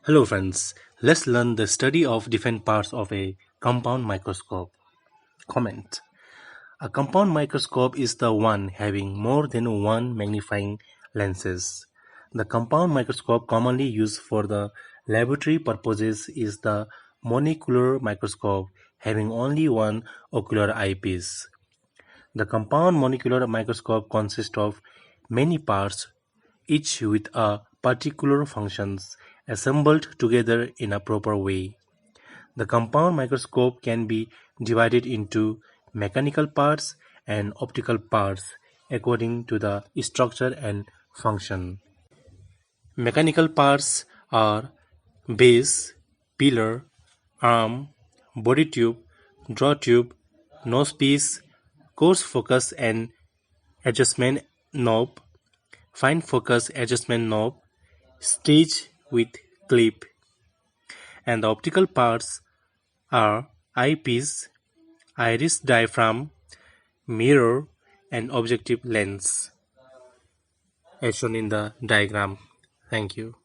Hello friends, let's learn the study of different parts of a compound microscope. Comment. A compound microscope is the one having more than one magnifying lenses. The compound microscope commonly used for the laboratory purposes is the monocular microscope having only one ocular eyepiece. The compound monocular microscope consists of many parts, each with a particular functions assembled together in a proper way. The compound microscope can be divided into mechanical parts and optical parts according to the structure and function. Mechanical parts are base, pillar, arm, body tube, draw tube, nose piece, coarse focus and adjustment knob, fine focus adjustment knob, stage with clip, and the optical parts are eyepiece, iris diaphragm, mirror, and objective lens, as shown in the diagram. Thank you.